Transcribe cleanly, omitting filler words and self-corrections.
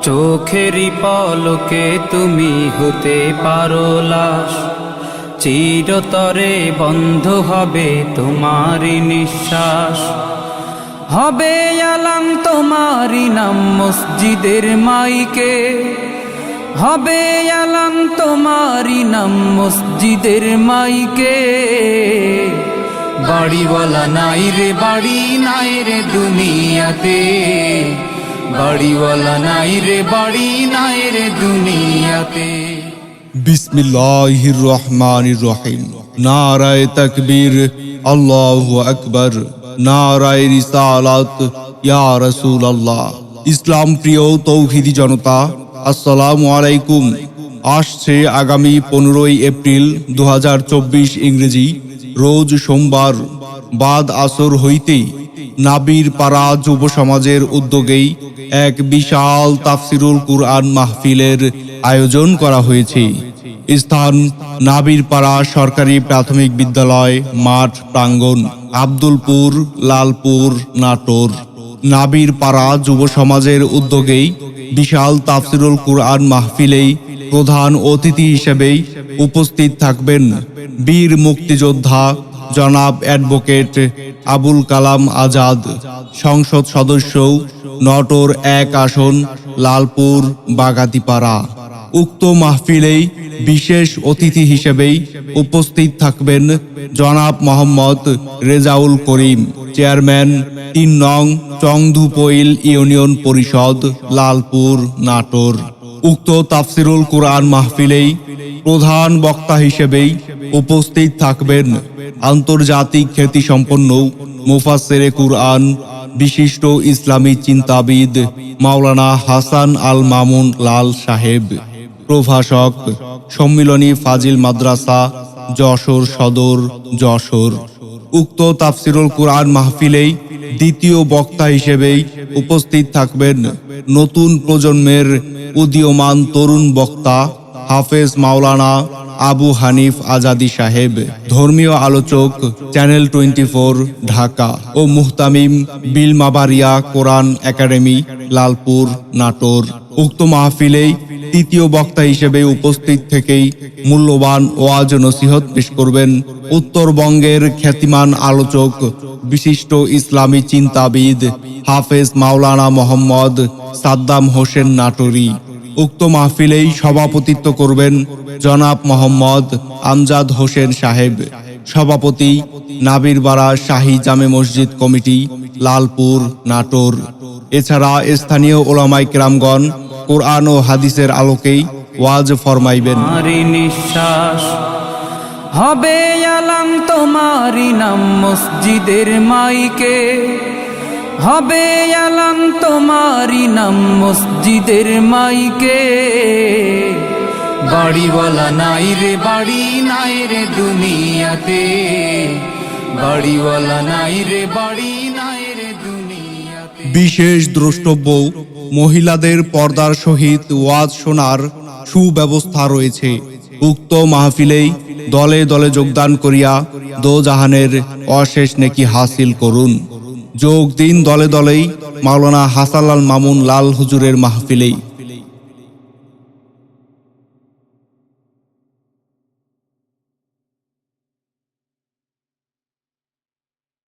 চোখেরই পলকে তুমি হতে পারো লাশ, চিরতরে বন্ধ হবে তোমারই নিঃশ্বাস। হবে আলাম তোমারই নাম মসজিদের মাইকে, হবে আলাম তোমারই নাম মসজিদের মাইকে। বাড়িওয়ালা নাই রে বাড়ি নাই রে দুনিয়াতে, বাড়িওয়ালা নাই রে বাড়ি নাই রে দুনিয়াতে। বিসমিল্লাহির রহমানির রহিম। নারায়ে তাকবীর, আল্লাহু আকবার, নারায়ে রিসালাত, ইয়া রাসূলুল্লাহ। ইসলাম প্রিয় তৌহিদি জনতা, আসসালামু আলাইকুম। আসছে আগামী 15 এপ্রিল 2024 ইংরেজি, রোজ সোমবার বাদ আসর হইতেই নাবির পাড়া যুব সমাজের উদ্যোগেই এক বিশাল তাফসিরুল কুরআন মাহফিলের আয়োজন করা হয়েছে। স্থান নাবির পাড়া সরকারি প্রাথমিক বিদ্যালয় মাঠ প্রাঙ্গণ, আব্দুলপুর, লালপুর, নাটোর। নাবির পাড়া যুব সমাজের উদ্যোগেই বিশাল তাফসিরুল কুরআন মাহফিলেই প্রধান অতিথি হিসেবেই উপস্থিত থাকবেন বীর মুক্তিযোদ্ধা জনাব অ্যাডভোকেট আবুল কালাম আজাদ, সংসদ সদস্য, নটোর 1 আসন, লালপুর, বাগাতিপাড়া। উক্ত মাহফিলেই বিশেষ অতিথি হিসেবেই উপস্থিত থাকবেন জনাব মোহাম্মদ রেজাউল করিম, চেয়ারম্যান 3 নং চংধুপইল ইউনিয়ন পরিষদ, লালপুর, নাটোর। উক্ত তাফসিরুল কুরআন মাহফিলেই প্রধান বক্তা হিসেবেই উপস্থিত থাকবেন আন্তর্জাতিক খ্যাতিসম্পন্ন মুফাসসিরে কুরআন, বিশিষ্ট ইসলামী চিন্তাবিদ মাওলানা হাসান আল মামুন লাল সাহেব, প্রভাষক, সম্মিলনী ফাজিল মাদ্রাসা, যশোর সদর, যশোর। উক্ত তাফসিরুল কুরআন মাহফিলেই দ্বিতীয় বক্তা হিসেবেই উপস্থিত থাকবেন নতুন প্রজন্মের উদীয়মান তরুণ বক্তা হাফেজ মাওলানা আবু হানিফ আজাদি সাহেব, ধর্মীয় আলোচক, চ্যানেল 24 ঢাকা ও মুহতামিম বিলমাবারিয়া কোরআন একাডেমি, লালপুর, নাটোর। উক্ত মাহফিলেই তৃতীয় বক্তা হিসেবে উপস্থিত থেকেই মূল্যবান ওয়াজ নসিহত পেশ করবেন উত্তরবঙ্গের খ্যাতিমান আলোচক, বিশিষ্ট ইসলামী চিন্তাবিদ হাফেজ মাওলানা মোহাম্মদ সাদ্দাম হোসেন নাটোরি। উক্ত মাহফিলেই সভাপতিত্ব করবেন জনাব মোহাম্মদ আমজাদ হোসেন সাহেব, সভাপতি নাবিরপাড়া শাহী জামে মসজিদ কমিটি, লালপুর, নাটোর। এছাড়া স্থানীয় ওলামায়ে কেরামগণ কোরআন ও হাদিসের আলোকেই ওয়াজ ফরমাইবেন। নিঃশ্বাস হবে আলাম তোমারই নাম মসজিদের মাইকে, হবে আলাম তোমারই নাম মসজিদের মাইকে। বাড়িওয়ালা নাই রে বাড়ি নাই রে দুনিয়াতে, বাড়িওয়ালা নাই রে বাড়ি নাই রে দুনিয়াতে। বিশেষ দ্রষ্টব্য, মহিলাদের পর্দার সহিত ওয়াজ শোনার সুব্যবস্থা রয়েছে। উক্ত মাহফিলেই দলে দলে যোগদান করিয়া দোজাহানের অশেষ নেকি হাসিল করুন। যোগ দিন দলে দলেই মাওলানা হাসান আল মামুন লাল হুজুরের মাহফিলেই।